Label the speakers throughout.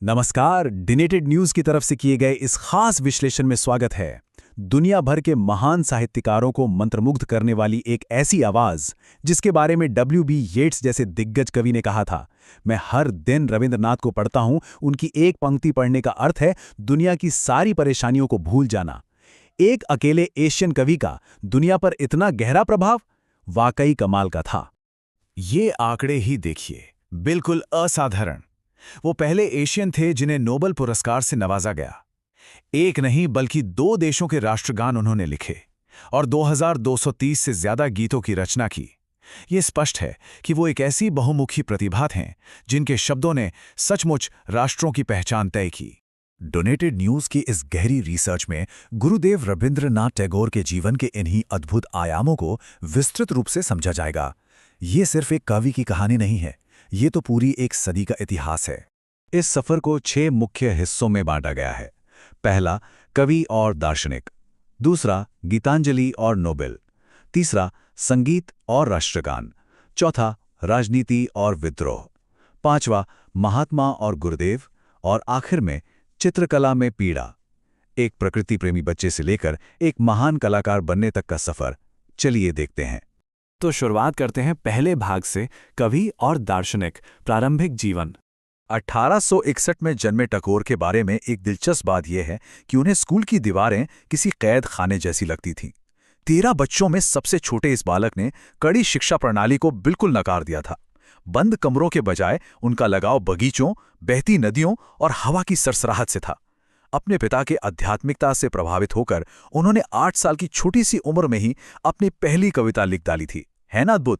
Speaker 1: नमस्कार, डिनेटेड न्यूज की तरफ से किए गए इस खास विश्लेषण में स्वागत है। दुनिया भर के महान साहित्यकारों को मंत्रमुग्ध करने वाली एक ऐसी आवाज, जिसके बारे में W.B. येट्स जैसे दिग्गज कवि ने कहा था, मैं हर दिन रविंद्रनाथ को पढ़ता हूं, उनकी एक पंक्ति पढ़ने का अर्थ है दुनिया की सारी परेशानियों को भूल जाना। एक अकेले एशियन कवि का दुनिया पर इतना गहरा प्रभाव वाकई कमाल का था।
Speaker 2: ये आंकड़े ही देखिए, बिल्कुल असाधारण। वो पहले एशियन थे जिन्हें नोबेल पुरस्कार से नवाजा गया। एक नहीं बल्कि 2 देशों के राष्ट्रगान उन्होंने लिखे और 2230 से ज्यादा गीतों की रचना की। ये स्पष्ट है कि वो एक ऐसी बहुमुखी प्रतिभा हैं जिनके शब्दों ने सचमुच राष्ट्रों की पहचान तय की। डोनेटेड न्यूज की इस गहरी रिसर्च में गुरुदेव रवींद्रनाथ टैगोर के जीवन के इन्हीं अद्भुत आयामों को विस्तृत रूप से समझा जाएगा। ये सिर्फ एक कवि की कहानी नहीं है, ये तो पूरी एक सदी का इतिहास है। इस सफर को 6 मुख्य हिस्सों में बांटा गया है। पहला, कवि और दार्शनिक। दूसरा, गीतांजलि और नोबेल। तीसरा, संगीत और राष्ट्रगान। चौथा, राजनीति और विद्रोह। पांचवा, महात्मा और गुरुदेव। और आखिर में चित्रकला में पीड़ा। एक प्रकृति प्रेमी बच्चे से लेकर एक महान कलाकार बनने तक का सफर। चलिए देखते हैं।
Speaker 1: तो शुरुआत करते हैं पहले भाग से, कवि और दार्शनिक, प्रारंभिक जीवन।
Speaker 2: 1861 में जन्मे टैगोर के बारे में एक दिलचस्प बात यह है कि उन्हें स्कूल की दीवारें किसी कैद खाने जैसी लगती थीं। 13 बच्चों में सबसे छोटे इस बालक ने कड़ी शिक्षा प्रणाली को बिल्कुल नकार दिया था। बंद कमरों के बजाय उनका लगाव बगीचों, बहती नदियों और हवा की सरसराहट से था। अपने पिता के आध्यात्मिकता से प्रभावित होकर उन्होंने 8 साल की छोटी सी उम्र में ही अपनी पहली कविता लिख डाली थी। है ना अद्भुत?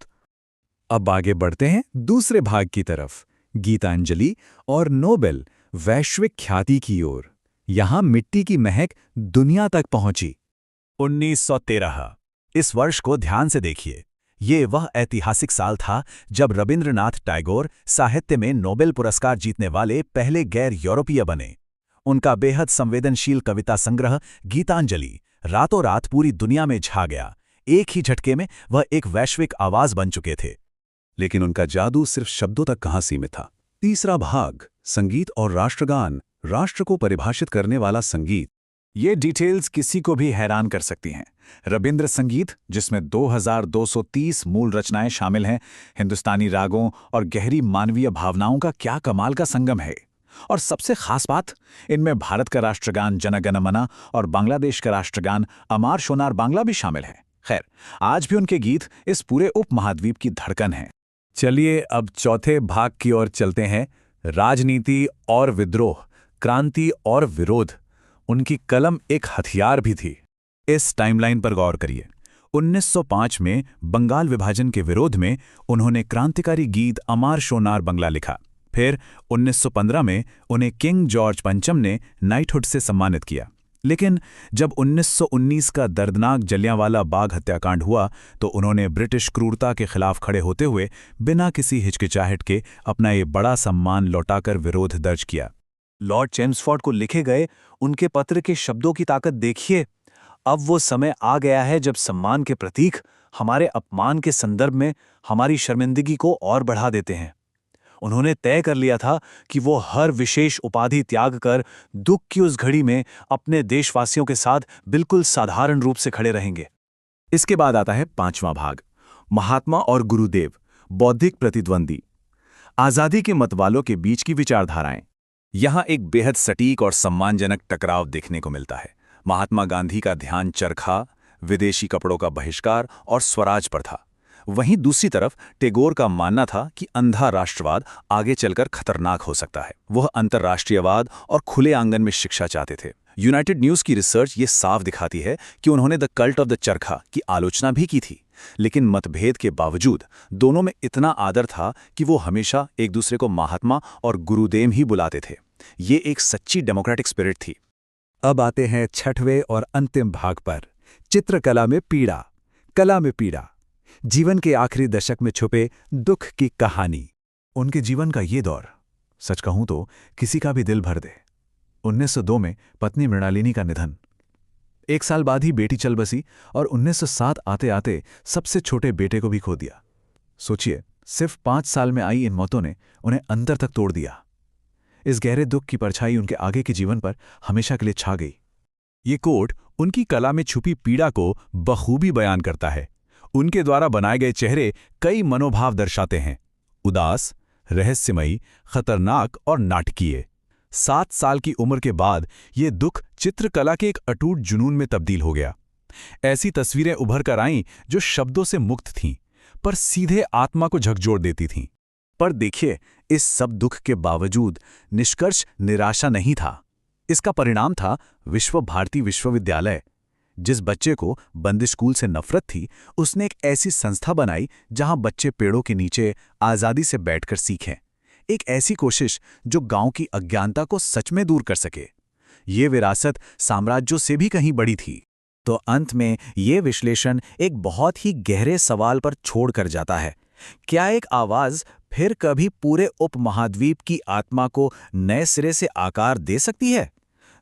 Speaker 1: अब आगे बढ़ते हैं दूसरे भाग की तरफ, गीतांजलि और नोबेल, वैश्विक ख्याति की ओर। यहां मिट्टी की महक दुनिया तक पहुंची।
Speaker 2: 1913। इस वर्ष को ध्यान से देखिए। ये वह ऐतिहासिक साल था जब रवींद्रनाथ टैगोर साहित्य में नोबेल पुरस्कार जीतने वाले पहले गैर यूरोपीय बने। उनका बेहद संवेदनशील कविता संग्रह गीतांजलि रातों रात पूरी दुनिया में छा गया। एक ही झटके में वह एक वैश्विक आवाज बन चुके थे। लेकिन उनका जादू सिर्फ शब्दों तक कहाँ सीमित था। तीसरा भाग, संगीत और राष्ट्रगान, राष्ट्र को परिभाषित करने वाला संगीत। ये डिटेल्स किसी को भी हैरान कर सकती हैं। रविंद्र संगीत, जिसमें 2230 मूल रचनाएं शामिल हैं, हिंदुस्तानी रागों और गहरी मानवीय भावनाओं का क्या कमाल का संगम है। और सबसे खास बात, इनमें भारत का राष्ट्रगान जन गण मन और बांग्लादेश का राष्ट्रगान अमार सोनार बांग्ला भी शामिल है। खैर, आज भी उनके गीत इस पूरे उपमहाद्वीप की धड़कन हैं। चलिए अब चौथे भाग की ओर चलते हैं, राजनीति और विद्रोह, क्रांति और विरोध। उनकी कलम एक हथियार भी थी। इस टाइमलाइन पर गौर करिए। 1905 में बंगाल विभाजन के विरोध में उन्होंने क्रांतिकारी गीत अमार सोनार बांग्ला लिखा। फिर 1915 में उन्हें किंग जॉर्ज पंचम ने नाइटहुड से सम्मानित किया। लेकिन जब 1919 का दर्दनाक जलियांवाला बाग हत्याकांड हुआ तो उन्होंने ब्रिटिश क्रूरता के खिलाफ खड़े होते हुए बिना किसी हिचकिचाहट के अपना ये बड़ा सम्मान लौटाकर विरोध दर्ज किया। लॉर्ड चेम्सफोर्ड को लिखे गए उनके पत्र के शब्दों की ताकत देखिए। अब वो समय आ गया है जब सम्मान के प्रतीक हमारे अपमान के संदर्भ में हमारी शर्मिंदगी को और बढ़ा देते हैं। उन्होंने तय कर लिया था कि वो हर विशेष उपाधि त्याग कर दुख की उस घड़ी में अपने देशवासियों के साथ बिल्कुल साधारण रूप से खड़े रहेंगे। इसके बाद आता है 5वां भाग, महात्मा और गुरुदेव, बौद्धिक प्रतिद्वंदी, आजादी के मतवालों के बीच की विचारधाराएं। यहां एक बेहद सटीक और सम्मानजनक टकराव देखने को मिलता है। महात्मा गांधी का ध्यान चरखा, विदेशी कपड़ों का बहिष्कार और स्वराज पर था। वहीं दूसरी तरफ टैगोर का मानना था कि अंधा राष्ट्रवाद आगे चलकर खतरनाक हो सकता है। वह अंतर्राष्ट्रीयवाद और खुले आंगन में शिक्षा चाहते थे। यूनाइटेड न्यूज की रिसर्च ये साफ दिखाती है कि उन्होंने द कल्ट ऑफ द चरखा की आलोचना भी की थी। लेकिन मतभेद के बावजूद दोनों में इतना आदर था कि वो हमेशा एक दूसरे को महात्मा और गुरुदेव ही बुलाते थे। ये एक सच्ची डेमोक्रेटिक स्पिरिट थी। अब आते हैं 6वें और अंतिम भाग पर, चित्रकला में पीड़ा। कला में पीड़ा, जीवन के आखिरी दशक में छुपे दुख की कहानी। उनके जीवन का ये दौर, सच कहूं तो किसी का भी दिल भर दे। 1902 में पत्नी मृणालिनी का निधन। 1 साल बाद ही बेटी चल बसी और 1907 आते आते सबसे छोटे बेटे को भी खो दिया। सोचिए, सिर्फ 5 साल में आई इन मौतों ने उन्हें अंदर तक तोड़ दिया।
Speaker 1: इस गहरे दुख की परछाई उनके आगे के जीवन पर हमेशा के लिए छा गई।
Speaker 2: ये कोट उनकी कला में छुपी पीड़ा को बखूबी बयान करता है। उनके द्वारा बनाए गए चेहरे कई मनोभाव दर्शाते हैं: उदास, रहस्यमयी, खतरनाक और नाटकीय। 7 साल की उम्र के बाद ये दुख चित्रकला के एक अटूट जुनून में तब्दील हो गया। ऐसी तस्वीरें उभर कर आईं जो शब्दों से मुक्त थीं, पर सीधे आत्मा को झकझोर देती थीं।
Speaker 1: पर देखिए, इस सब दुख के बावजूद निष्कर्ष निराशा नहीं था। इसका परिणाम था विश्व भारती विश्वविद्यालय। जिस बच्चे को बंदिश स्कूल से नफरत थी, उसने एक ऐसी संस्था बनाई जहां बच्चे पेड़ों के नीचे आज़ादी से बैठकर सीखें। एक ऐसी कोशिश जो गांव की अज्ञानता को सच में दूर कर सके। ये विरासत साम्राज्यों से भी कहीं बड़ी थी। तो अंत में ये विश्लेषण एक बहुत ही गहरे सवाल पर छोड़ कर जाता है। क्या एक आवाज फिर कभी पूरे उपमहाद्वीप की आत्मा को नए सिरे से आकार दे सकती है?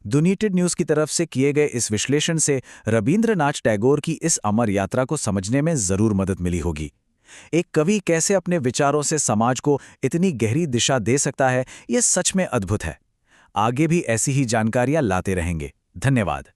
Speaker 1: यूनाइटेड न्यूज़ की तरफ से किए गए इस विश्लेषण से रवींद्रनाथ टैगोर की इस अमर यात्रा को समझने में जरूर मदद मिली होगी। एक कवि कैसे अपने विचारों से समाज को इतनी गहरी दिशा दे सकता है, यह सच में अद्भुत है। आगे भी ऐसी ही जानकारियां लाते रहेंगे। धन्यवाद।